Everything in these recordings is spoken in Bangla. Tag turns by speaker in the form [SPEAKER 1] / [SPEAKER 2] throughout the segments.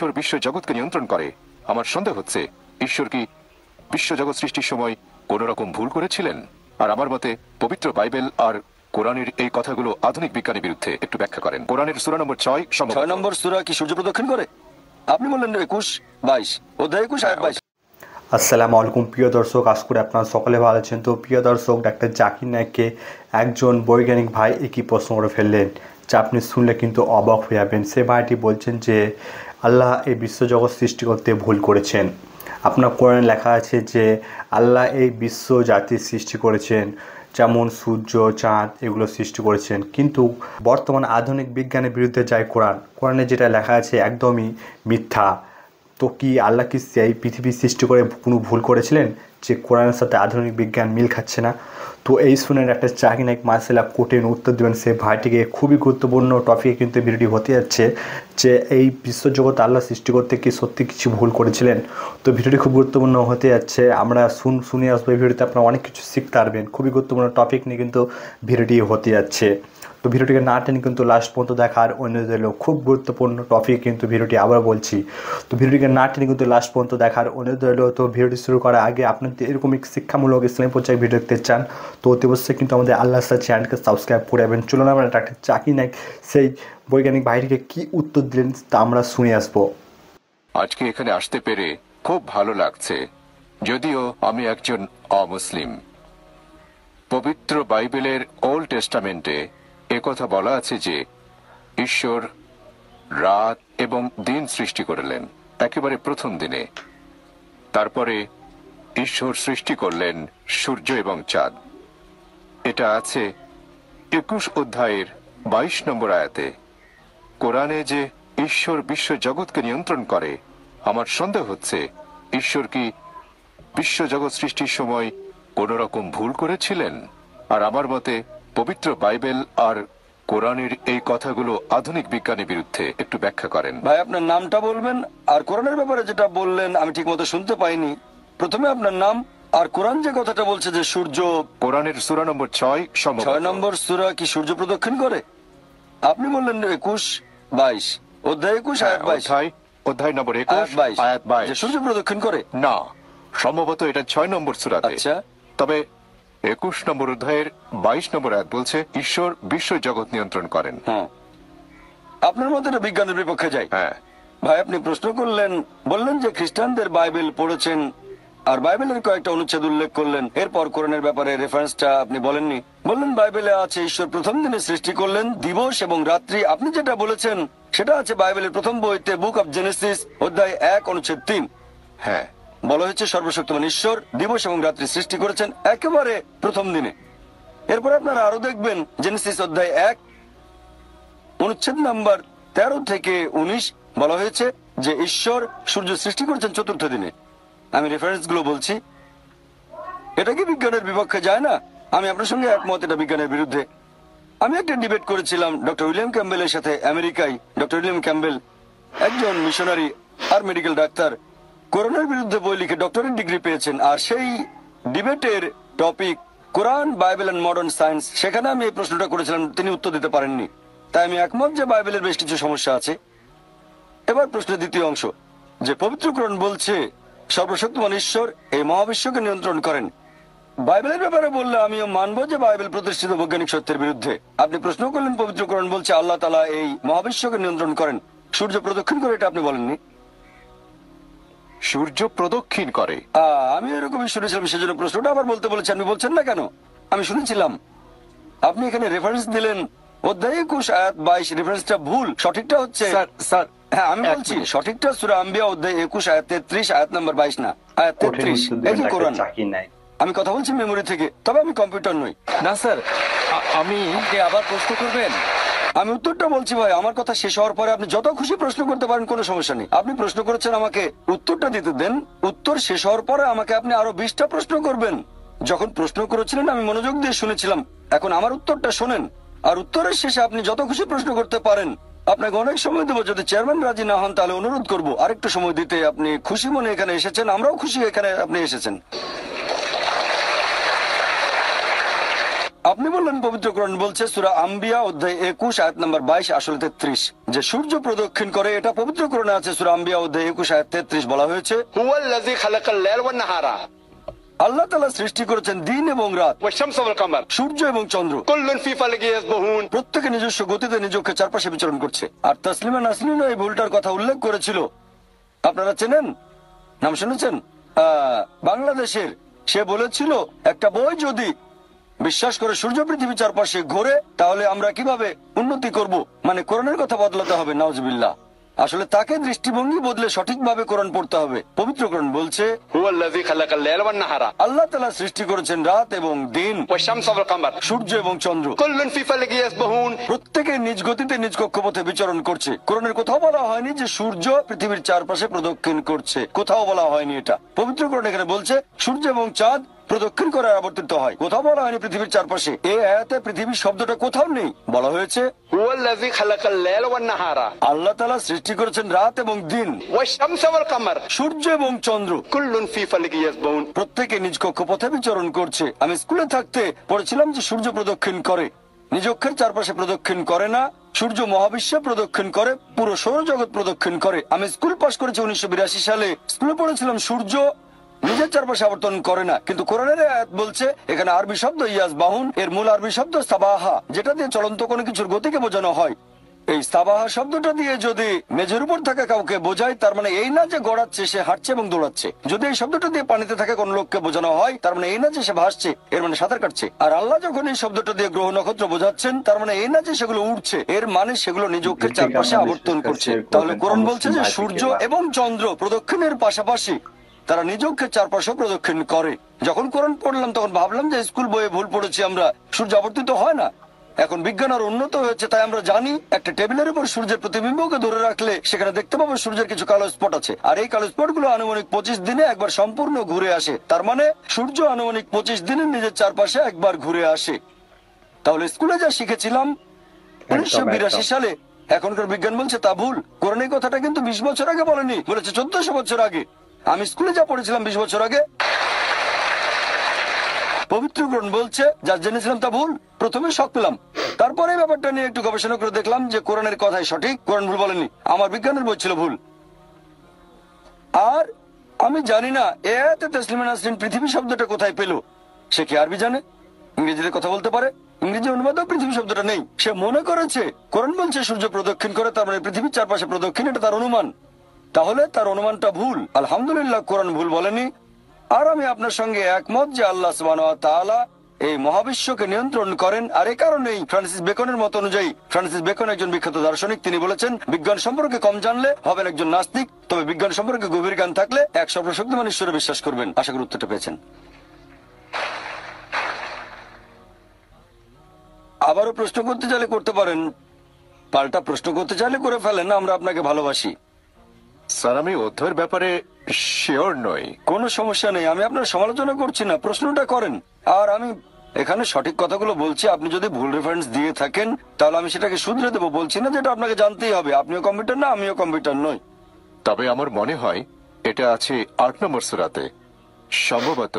[SPEAKER 1] ঈশ্বর বিশ্ব জগৎকে নিয়ন্ত্রণ করে, আমার সন্দেহ হচ্ছে ঈশ্বর কি বিশ্বজগৎ সৃষ্টির সময় কোন রকম ভুল করেছিলেন? আর আমার মতে পবিত্র বাইবেল আর কোরআনের এই কথাগুলো আধুনিক বিজ্ঞানের বিরুদ্ধে। একটু ব্যাখ্যা করেন। কোরআনের সূরা নম্বর 6
[SPEAKER 2] নম্বর সূরা কি সূর্য প্রদক্ষিণ করে? আপনি বললেন 21-22 অধ্যায় 21 আয়াত 22।
[SPEAKER 3] আসসালামু আলাইকুম প্রিয় দর্শক, আশা করি আপনারা সকলে ভালো আছেন। তো প্রিয় দর্শক, ডাক্তার জাকির নায়েককে একজন বৈজ্ঞানিক ভাই একই প্রশ্ন করে ফেললেন, যা আপনি শুনলে কিন্তু অবাক হয়ে যাবেন। সে ভাইটি বলছেন যে আল্লাহ এই বিশ্বজগৎ সৃষ্টি করতে ভুল করেছেন। আপনার কোরআনে লেখা আছে যে আল্লাহ এই বিশ্ব জাতির সৃষ্টি করেছেন, যেমন সূর্য, চাঁদ এগুলো সৃষ্টি করেছেন। কিন্তু বর্তমান আধুনিক বিজ্ঞানের বিরুদ্ধে যায় কোরআনে যেটা লেখা আছে একদমই মিথ্যা। তো কি আল্লাহ কি এই পৃথিবী সৃষ্টি করে কোনো ভুল করেছিলেন যে কোরআনের সাথে আধুনিক বিজ্ঞান মিল খাচ্ছে না? তো এই শুনে একটা জাকির নায়েক মার্শাল্লাহ কঠিন উত্তর দেবেন সে ভাইটিকে। খুবই গুরুত্বপূর্ণ টপিকে কিন্তু ভিডিওটি হতে যাচ্ছে যে এই বিশ্বজগৎ আল্লাহ সৃষ্টি করতে কি সত্যি কিছু ভুল করেছিলেন। তো ভিডিওটি খুব গুরুত্বপূর্ণ হতে যাচ্ছে, আমরা শুনে আসবো। এই ভিডিওতে আপনারা অনেক কিছু শিখতে পারবেন। খুবই গুরুত্বপূর্ণ টপিক নিয়ে কিন্তু ভিডিওটি হতে যাচ্ছে। তো ভিডিওটিকে না টেনে কিন্তু লাস্ট পর্যন্ত দেখার অনুরোধ রইল। খুব গুরুত্বপূর্ণ টপিক কিন্তু ভিডিওটি আবার বলছি। তো ভিডিওটিকে না টেনে কিন্তু লাস্ট পর্যন্ত দেখার অনুরোধ রইল। তো ভিডিওটি শুরু করার আগে আপনি যদি এরকম শিক্ষামূলক ইসলামী পর্যায়ে ভিডিও দেখতে চান তো অতি অবশ্যই কিন্তু আমাদের আল্লাহ চ্যানেলকে সাবস্ক্রাইব করে যাবেন। চলুন আমরা ডাক্তার জাকির নায়েক সেই বৈজ্ঞানিক ভাইটিকে কি উত্তর দিলেন তা আমরা শুনে আসবো।
[SPEAKER 1] আজকে এখানে আসতে পেরে খুব ভালো লাগছে, যদিও আমি একজন অমুসলিম। পবিত্র বাইবেলের ওল্ড টেস্টামেন্টে একথা বলা আছে যে ঈশ্বর রাত এবং দিন সৃষ্টি করলেন একেবারে প্রথম দিনে। তারপরে ঈশ্বর সৃষ্টি করলেন সূর্য এবং চাঁদ। এটা আছে 21 অধ্যায়ের 22 নম্বর আয়াতে। কোরআনে যে ঈশ্বর বিশ্ব জগৎকে নিয়ন্ত্রণ করে, আমার সন্দেহ হচ্ছে ঈশ্বর কি বিশ্বজগৎ সৃষ্টির সময় কোন রকম ভুল করেছিলেন? আর আমার মতে পবিত্র বাইবেল আর কোরআনের এই কথাগুলো আধুনিক বিজ্ঞানের বিরুদ্ধে। একটু ব্যাখ্যা করেন।
[SPEAKER 2] ভাই আপনার নামটা বলবেন, আর কোরআনের ব্যাপারে যেটা বললেন আমি ঠিক মতো শুনতে পাইনি। প্রথমে আপনার নাম, আর কোরআন যে কথাটা বলছে যে সূর্য।
[SPEAKER 1] কোরআনের সূরা নম্বর 6
[SPEAKER 2] নম্বর সূরা কি সূর্য প্রদক্ষিণ করে? আপনি বললেন 21-22 অধ্যায় 21 আয়াত 22।
[SPEAKER 1] অধ্যায় নম্বর 21 আয়াত 22
[SPEAKER 2] যে সূর্য প্রদক্ষিণ করে?
[SPEAKER 1] না, সম্ভবত এটা 6 নম্বর সূরাতে।
[SPEAKER 2] আচ্ছা,
[SPEAKER 1] তবে 21 নম্বর অধ্যায়ের 22 নম্বর আয়াত বলছে ঈশ্বর বিশ্ব জগৎ নিয়ন্ত্রণ করেন।
[SPEAKER 2] হ্যাঁ, আপনার মতে এটা বিজ্ঞানের বিপক্ষে যায়?
[SPEAKER 1] হ্যাঁ
[SPEAKER 2] ভাই, আপনি প্রশ্ন করলেন, বললেন যে খ্রিস্টানদের বাইবেল পড়েছেন আর বাইবেলের কয়েকটা অনুচ্ছেদ উল্লেখ করলেন। এরপর কোরআনের ব্যাপারে রেফারেন্সটা আপনি বলেননি। বললেন বাইবেলে আছে ঈশ্বর প্রথম দিনে সৃষ্টি করলেন দিবস এবং রাত্রি। আপনি যেটা বলেছেন সেটা আছে বাইবেলের প্রথম বইতে বুক অব জেনেসিস অধ্যায় 1 অনুচ্ছেদ 3।
[SPEAKER 1] হ্যাঁ,
[SPEAKER 2] বলা হয়েছে সর্বশক্তিমান ঈশ্বর দিবস এবং রাত্রি সৃষ্টি করেছেন একেবারে প্রথম দিনে। এরপরে আপনারা আরো দেখবেন জেনেসিস অধ্যায় 1 অনুচ্ছেদ নাম্বার 13 থেকে 19 বলা হয়েছে যে ঈশ্বর সূর্য সৃষ্টি করেছেন চতুর্থ দিনে। আমি রেফারেন্স গুলো বলছি। এটা কি বিজ্ঞানের বিপক্ষে যায় না? আমি আপনার সঙ্গে একমত, এটা বিজ্ঞানের বিরুদ্ধে। আমি একটা ডিবেট করেছিলাম ডক্টর উইলিয়াম ক্যাম্বেলের সাথে আমেরিকায়। ডক্টর উইলিয়াম ক্যাম্বেল একজন মিশনারি আর মেডিকেল ডাক্তার, করোনার বিরুদ্ধে বই লিখে ডক্টরেট ডিগ্রি পেয়েছেন। আর সেই ডিবেটের topic Quran, Bible and modern science. সেখানে আমি এই প্রশ্নটা করেছিলাম, তিনি উত্তর দিতে পারেননি। তাই আমি একমত যে বাইবেলের বেশ কিছু সমস্যা আছে। এবার প্রশ্নের দ্বিতীয় অংশ, যে পবিত্র কোরআন বলছে সর্বশক্তিমান ঈশ্বর এই মহাবিশ্বকে নিয়ন্ত্রণ করেন। বাইবেলের ব্যাপারে বললে আমিও মানব যে বাইবেল প্রতিষ্ঠিত বৈজ্ঞানিক সত্যের বিরুদ্ধে। আপনি প্রশ্ন করলেন পবিত্র কোরআন বলছে আল্লাহ তাআলা এই মহাবিশ্বকে নিয়ন্ত্রণ করেন, সূর্য প্রদক্ষিণ করে, এটা আপনি বলেননি।
[SPEAKER 1] সূর্য প্রদক্ষিণ করে?
[SPEAKER 2] আমি এরকমই শুনেছিলাম, সেজন্য প্রশ্নটা আবার বলতে বলেছি। আপনি বলছেন না কেন? আমি শুনেছিলাম। আপনি এখানে রেফারেন্স দিলেন অধ্যায় 21 আয়াত 22। রেফারেন্সটা ভুল, সঠিকটা হচ্ছে
[SPEAKER 1] স্যার
[SPEAKER 2] হ্যাঁ আমি বলছি সঠিকটা সূরা আম্বিয়া অধ্যায় 21 আয়াত 33 আয়াত নাম্বার 22 না আয়াত 33। এই যে কোরআন। আমি কথা বলছি মেমোরি থেকে, তবে আমি কম্পিউটার নই।
[SPEAKER 4] না স্যার, আমি আবার প্রশ্ন করবেন?
[SPEAKER 2] আমি উত্তরটা বলছি ভাই, আমার কথা শেষ হওয়ার পরে আপনি যত খুশি প্রশ্ন করতে পারেন, কোনো সমস্যা নেই। আপনি প্রশ্ন করেছেন, আমাকে উত্তরটা দিতে দেন। উত্তর শেষ হওয়ার পরে আমাকে আপনি আরো 20টা প্রশ্ন করবেন। যখন প্রশ্ন করেছিলেন আমি মনোযোগ দিয়ে শুনেছিলাম। এখন আমার উত্তরটা শোনেন, আর উত্তরের শেষে আপনি যত খুশি প্রশ্ন করতে পারেন। আপনাকে অনেক সময় দেবো, যদি চেয়ারম্যান রাজি না হন তাহলে অনুরোধ করবো আরেকটু সময় দিতে। আপনি খুশি মনে এখানে এসেছেন, আমরাও খুশি এখানে আপনি এসেছেন। আপনি বললেন পবিত্র কোরআন বলছে সূরা আম্বিয়া অধ্যায় 21 আয়াত নাম্বার 22 আসলে 33 যে সূর্য প্রদক্ষিণ করে, এটা পবিত্র কোরআনে আছে। সূরা আম্বিয়া অধ্যায় 21 আয়াত 33 বলা হয়েছে
[SPEAKER 5] হুয়াল্লাযী খালাকাল লাইলা ওয়ান নাহারা
[SPEAKER 2] আল্লাহ তাআলা সৃষ্টি করেছেন দিন এবং রাত,
[SPEAKER 5] ওয়াশ শামসা ওয়াল কামার
[SPEAKER 2] সূর্য এবং চন্দ্র,
[SPEAKER 5] কুল্লুন ফি ফালাকি ইয়াসবাহুন।
[SPEAKER 2] প্রত্যেকে নিজস্ব গতিতে নিজকে চারপাশে বিচরণ করছে। আর তাসলিমা নাসরিন এই ভুলটার কথা উল্লেখ করেছিল, আপনারা চেনেন, নাম শুনেছেন, বাংলাদেশের। সে বলেছিল একটা বই যদি বিশ্বাস করে সূর্য পৃথিবী চারপাশে ঘোরে তাহলে আমরা কিভাবে উন্নতি করব, মানে কোরআনের কথা বদলাতে হবে। নাউজুবিল্লাহ। আসলে তাকে দৃষ্টিভঙ্গি বদলে সঠিকভাবে কোরআন পড়তে হবে। পবিত্র কোরআন বলছে
[SPEAKER 5] হুয়াল্লাযী খালাকাল লাইলা ওয়ান নাহারা
[SPEAKER 2] আল্লাহ তাআলা সৃষ্টি করেছেন রাত এবং দিন,
[SPEAKER 5] ওয়াশ শামসা ওয়াল কামার
[SPEAKER 2] সূর্য এবং চন্দ্র,
[SPEAKER 5] কুল্লুন ফি ফালাকি ইয়াসবাহুন।
[SPEAKER 2] প্রত্যেকে নিজ গতিতে নিজ কক্ষপথে বিচরণ করছে। কোরআনের কোথাও বলা হয়নি যে সূর্য পৃথিবীর চারপাশে প্রদক্ষিণ করছে, কোথাও বলা হয়নি এটা। পবিত্র কোরআন এখানে বলছে সূর্য এবং চাঁদ প্রদক্ষিণ করে আবর্তিত হয়, কোথাও বলা হয়নি পৃথিবীর চারপাশে। এই আয়াতে পৃথিবীর শব্দটা কোথাও নেই। বলা হয়েছে
[SPEAKER 5] হুয়াল্লাযী খালাকাল লাইলা ওয়ান নাহারা
[SPEAKER 2] আল্লাহ তাআলা সৃষ্টি করেছেন রাত এবং দিন,
[SPEAKER 5] ওয়াশ শামসা ওয়াল কামার
[SPEAKER 2] সূর্য এবং চন্দ্র,
[SPEAKER 5] কুল্লুন ফি ফালাকি ইয়াসবাহুন।
[SPEAKER 2] প্রত্যেকে নিজ কক্ষপথে বিচরণ করছে। আমি স্কুলে থাকতে পড়েছিলাম যে সূর্য প্রদক্ষিণ করে, নিজ অক্ষের চারপাশে প্রদক্ষিণ করে না, সূর্য মহাবিশ্বে প্রদক্ষিণ করে, পুরো সৌরজগৎ প্রদক্ষিণ করে। আমি স্কুল পাশ করেছি 1982 সালে। স্কুলে পড়েছিলাম সূর্য নিজের চারপাশে আবর্তন করে না, কিন্তু কোরআনের আয়াত বলছে এখানে আরবি শব্দ ইয়াসবাহুন, এর মূল আরবি শব্দ সাবাহা, যেটা দিয়ে চলন্ত কোনো কিছুর গতিকে বোঝানো হয়। এই সাবাহা শব্দটা দিয়ে যদি মেঝের উপর থাকা কাউকে বোঝায়, তার মানে এই না যে গড়াচ্ছে, সে হাঁটছে এবং দৌড়াচ্ছে। যদি এই শব্দটা দিয়ে পানিতে থাকা কোন লোককে বোঝানো হয়, তার মানে এই না যে সে ভাসছে, এর মানে সাঁতার কাটছে। আর আল্লাহ যখন এই শব্দটা দিয়ে গ্রহ নক্ষত্র বোঝাচ্ছেন, তার মানে এই না যে সেগুলো উঠছে, এর মানে সেগুলো নিজ অক্ষের চারপাশে আবর্তন করছে। তাহলে কোরআন বলছে যে সূর্য এবং চন্দ্র প্রদক্ষিণের পাশাপাশি তারা নিজ অক্ষের চারপাশে প্রদক্ষিণ করে। যখন কোরআন পড়লাম তখন ভাবলাম যে স্কুল বইয়ে ভুল পড়েছি আমরা, সূর্য আবর্তিত হয় না। এখন বিজ্ঞান আর উন্নত হয়েছে, তাই আমরা জানি একটা টেবিলের উপর সূর্যের প্রতিবিম্বকে ধরে রাখলে সেখানে দেখতে পাবো সূর্যের কিছু কালো স্পট আছে, আর এই কালো স্পট গুলো আনুমানিক 25 দিনে একবার সম্পূর্ণ ঘুরে আসে। তার মানে সূর্য আনুমানিক 25 দিনে নিজের চারপাশে একবার ঘুরে আসে। তাহলে স্কুলে যা শিখেছিলাম 1982 সালে, এখনকার বিজ্ঞান বলছে তা ভুল। কোরআন এই কথাটা কিন্তু 20 বছর আগে বলেনি, বলেছে 1400 বছর আগে। আমি স্কুলে যা পড়েছিলাম 20 বছর আগে, পবিত্র কোরআন বলছে যা জেনেছিলাম তা ভুল। প্রথমে শক পেলাম, তারপরে ব্যাপারটা নিয়ে একটু গবেষণা করে দেখলাম যে কোরআনের কথাই সঠিক, কোরআন ভুল বলেনি, আমার বিজ্ঞানের বই ছিল ভুল। আর আমি জানি না এ আয়াতে তাসলিমা নাসরিন পৃথিবী শব্দটা কোথায় পেল। সে কি আরবি জানে, ইংরেজিতে কথা বলতে পারে, ইংরেজি অনুবাদেও পৃথিবী শব্দটা নেই। সে মনে করেছে কোরআন বলছে সূর্য প্রদক্ষিণ করে, তার মানে পৃথিবীর চারপাশে প্রদক্ষিণ, এটা তার অনুমান। তাহলে তার অনুমানটা ভুল। আলহামদুলিল্লাহ কোরআন ভুল বলেনি। আর আমি আপনার সঙ্গে একমত যে আল্লাহ সুবহানাহু ওয়া তাআলা এই মহাবিশ্বকে নিয়ন্ত্রণ করেন। আর এই কারণেই ফ্রান্সিস বেকনের মত অনুযায়ী, ফ্রান্সিস বেকন একজন বিখ্যাত দার্শনিক, তিনি বলেছেন বিজ্ঞান সম্পর্কে কম জানলে হবেন একজন নাস্তিক, তবে বিজ্ঞান সম্পর্কে গভীর জ্ঞান থাকলে এক সর্বশক্তিমান ঈশ্বরে বিশ্বাস করবেন। আশা করি উত্তরটা পেয়েছেন। আবারও প্রশ্ন করতে চাইলে করতে পারেন, পাল্টা প্রশ্ন করতে চাইলে করে ফেলেন, আমরা আপনাকে ভালোবাসি।
[SPEAKER 1] স্যার, আমি অধ্যয়ের ব্যাপারে শিওর নই।
[SPEAKER 2] কোনো সমস্যা নেই, আমি আপনার সমালোচনা করছি না, প্রশ্নটা করেন। আর আমি এখানে সঠিক কথাগুলো বলছি, আপনি যদি ভুল রেফারেন্স দিয়ে থাকেন তাহলে আমি সেটাকে শুধরে দেবো। বলছি না যেটা আপনাকে জানতেই হবে, আপনিও কম্পিউটার না, আমিও কম্পিউটার নই।
[SPEAKER 1] তবে আমার মনে হয় এটা আছে 8 নম্বর সূরাতে, সম্ভবত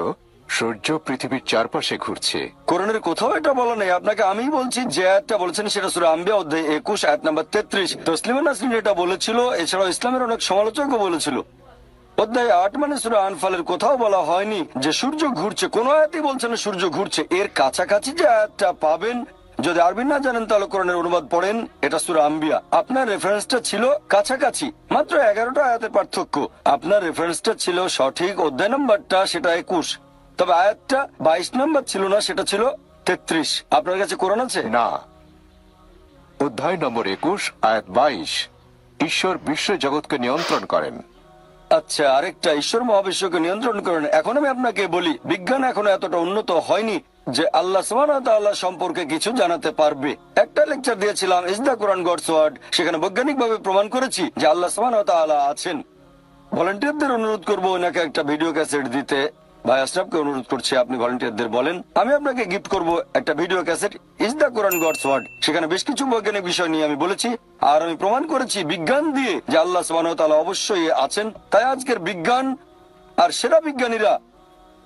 [SPEAKER 1] সূর্য পৃথিবীর চারপাশে ঘুরছে।
[SPEAKER 2] কোরআনের কোথাও এটা বলা নেই। আপনাকে আমিই বলছি যে আয়াতটা বলেছেন সেটা সূরা আম্বিয়া অধ্যায় 21 আয়াত নাম্বার 33। তাসলিমা নাসরিন এটা বলেছিল, এছাড়াও ইসলামের অনেক সমালোচকও বলেছিল। অধ্যায় 8 মানে সূরা আনফালের কোথাও বলা হয়নি যে সূর্য ঘুরছে, কোন আয়াতই বলছে না সূর্য ঘুরছে। এর কাছাকাছি যে আয়াতটা পাবেন, যদি আরবি না জানেন তাহলে কোরআনের অনুবাদ পড়েন, এটা সূরা আম্বিয়া। আপনার রেফারেন্সটা ছিল কাছাকাছি, মাত্র 11টা আয়াতের পার্থক্য। আপনার রেফারেন্সটা ছিল সঠিক, অধ্যায় নাম্বারটা সেটা 21, তবে আয়াতটা 22 নম্বর ছিল না, সেটা ছিল 33। আপনার কাছে কোরআন আছে?
[SPEAKER 1] না, অধ্যায় নম্বর 21 আয়াত 22, ঈশ্বর বিশ্ব জগৎকে নিয়ন্ত্রণ করেন।
[SPEAKER 2] আচ্ছা, আরেকটা, ঈশ্বর মহাবিশ্বকে নিয়ন্ত্রণ করেন। এখন আমি আপনাকে বলি, বিজ্ঞান এখনো এতটা উন্নত হয়নি যে আল্লাহ সুবহানাহু ওয়া তাআলা সম্পর্কে কিছু জানাতে পারবে। একটা লেকচার দিয়েছিলাম, is the Quran God's word, সেখানে বৈজ্ঞানিকভাবে প্রমাণ করেছি যে আল্লাহ সুবহানাহু ওয়া তাআলা আছেন। ভলান্টিয়ারদের অনুরোধ করবো ওনাকে একটা ভিডিও ক্যাসেট দিতে। ভাই আশরাফকে অনুরোধ করছি, আপনি ভলান্টিয়ারদের বলেন আমি আপনাকে গিফট করব একটা video cassette, is the Quran God's word. সেখানে বেশ কিছু বৈজ্ঞানিক বিষয় নিয়ে আমি বলেছি, আর আমি প্রমাণ করেছি বিজ্ঞান দিয়ে যে আল্লাহ সুবহানাহু ওয়া তাআলা অবশ্যই আছেন। তাই আজকের বিজ্ঞান আর সেরা বিজ্ঞানীরা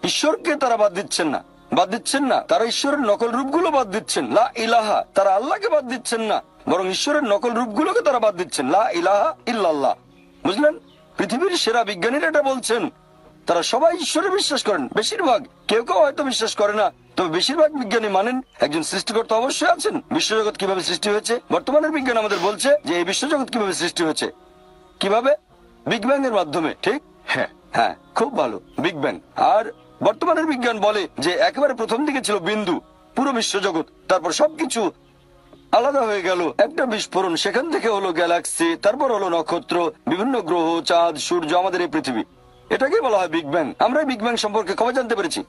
[SPEAKER 2] ঈশ্বরকে তারা বাদ দিচ্ছেন না, বাদ দিচ্ছেন না, তারা ঈশ্বরের নকল রূপগুলো বাদ দিচ্ছেন। লা ইলাহা, তারা আল্লাহকে বাদ দিচ্ছেন না, বরং ঈশ্বরের নকল রূপগুলোকে তারা বাদ দিচ্ছেন। লা ইলাহা ইল্লাল্লাহ। বুঝলেন? পৃথিবীর সেরা বিজ্ঞানীরা এটা বলছেন। তারা সবাই ঈশ্বরে বিশ্বাস করেন, বেশিরভাগ। কেউ কেউ হয়তো বিশ্বাস করে না, তবে বেশিরভাগ বিজ্ঞানী মানেন একজন সৃষ্টিকর্তা অবশ্যই আছেন। বিশ্বজগৎ কিভাবে সৃষ্টি হয়েছে? বর্তমানের বিজ্ঞান আমাদের বলছে যে এই বিশ্বজগৎ কিভাবে সৃষ্টি হয়েছে। কিভাবে? বিগ ব্যাং এর মাধ্যমে। ঠিক?
[SPEAKER 1] হ্যাঁ,
[SPEAKER 2] হ্যাঁ, খুব ভালো, বিগ ব্যাং। আর বর্তমানের বিজ্ঞান বলে যে একেবারে প্রথম দিকে ছিল বিন্দু, পুরো বিশ্বজগৎ, তারপর সবকিছু আলাদা হয়ে গেল, একটা বিস্ফোরণ, সেখান থেকে হলো গ্যালাক্সি, তারপর হলো নক্ষত্র, বিভিন্ন গ্রহ, চাঁদ, সূর্য, আমাদের এই পৃথিবী। এটাকে বলা হয় বিগ ব্যাং। আমরা বিগ ব্যাং সম্পর্কে কবে জানতে পেরেছি?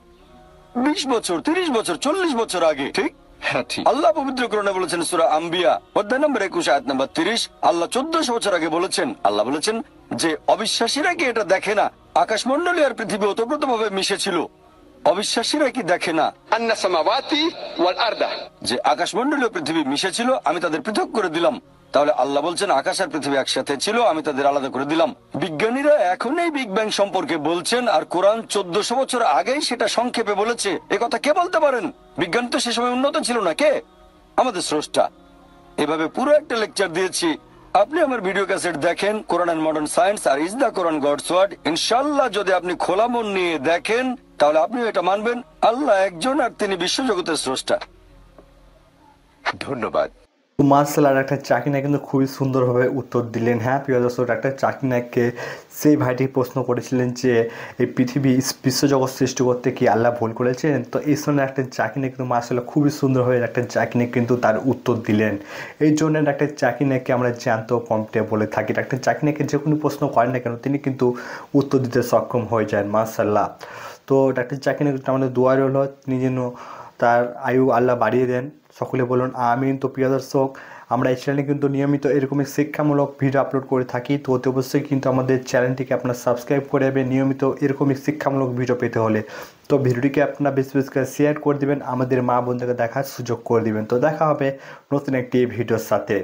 [SPEAKER 2] 20 বছর, 30 বছর, 40 বছর আগে। ঠিক?
[SPEAKER 1] হ্যাঁ, ঠিক।
[SPEAKER 2] আল্লাহ পবিত্র কোরআনে বলেছেন সূরা আম্বিয়া অধ্যায় নম্বর 21 আয়াত নম্বর 30, আল্লাহ 1400 বছর আগে বলেছেন, আল্লাহ বলেছেন যে অবিশ্বাসীরা কি এটা দেখে না আকাশমণ্ডলী আর পৃথিবী ওতপ্রোতভাবে মিশেছিল? অবিশ্বাসীরা কি দেখে না
[SPEAKER 5] أن السماوات والأرض
[SPEAKER 2] যে আকাশমণ্ডলী ও পৃথিবী মিশেছিল, আমি তাদের পৃথক করে দিলাম? তাহলে আল্লাহ বলছেন আকাশ আর পৃথিবী একসাথে ছিল, আমি তাদের আলাদা করে দিলাম। বিজ্ঞানীরা এখন এই বিগ ব্যাং সম্পর্কে বলছেন, আর কোরআন 1400 বছর আগেই সেটা সংক্ষেপে বলেছে। একথা কে বলতে পারেন? বিজ্ঞান তো সে সময় উন্নত ছিল না। কে? আমাদের স্রষ্টা। এভাবে পুরো একটা লেকচার দিয়েছি। আপনি আমার ভিডিও ক্যাসেট দেখেন, কোরআন এন্ড মডার্ন সায়েন্স আর is the Quran God's word. ইনশাআল্লাহ যদি আপনি খোলা মন নিয়ে দেখেন, তাহলে আপনিও এটা মানবেন আল্লাহ একজন আর তিনি বিশ্বজগতের স্রষ্টা।
[SPEAKER 1] ধন্যবাদ।
[SPEAKER 3] তো মার্শাল্লাহ একটা চাকরি নায়ক কিন্তু খুবই সুন্দরভাবে উত্তর দিলেন। হ্যাঁ প্রিয় দর্শক, একটা চাকরি নায়ককে সেই ভাইটি প্রশ্ন করেছিলেন যে এই পৃথিবী বিশ্বজগৎ সৃষ্টি করতে কি আল্লাহ ভুল করেছেন? তো এই সময় একটা চাকরি নায়ক কিন্তু মার্শাল্লাহ খুবই সুন্দরভাবে একটা চাকরি নায়ক কিন্তু তার উত্তর দিলেন। এই জন্য একটা চাকরি নায়ককে আমরা জ্যান্ত কমপ্টে বলে থাকি। একটা চাকরি নায়ককে যে কোনো প্রশ্ন করেন না কেন তিনি কিন্তু উত্তর দিতে সক্ষম হয়ে যান মার্শাল্লাহ। তো ডাক্তার চাকরি নায়ক আমাদের দোয়া রইল তিনি যেন তার আয়ু আল্লাহ বাড়িয়ে দেন। সকলে বলুন আমিন। তো প্রিয় দর্শক, আমরা এই চ্যানেলে কিন্তু নিয়মিত এরকমই শিক্ষামূলক ভিডিও আপলোড করে থাকি। তো অতি অবশ্যই কিন্তু আমাদের চ্যানেলটিকে আপনারা সাবস্ক্রাইব করে দেবেন নিয়মিত এরকমই শিক্ষামূলক ভিডিও পেতে হলে। তো ভিডিওটিকে আপনারা বেশি বেশি করে শেয়ার করে দেবেন, আমাদের মা বোনদেরকে দেখার সুযোগ করে দেবেন। তো দেখা হবে নতুন একটি ভিডিওর সাথে।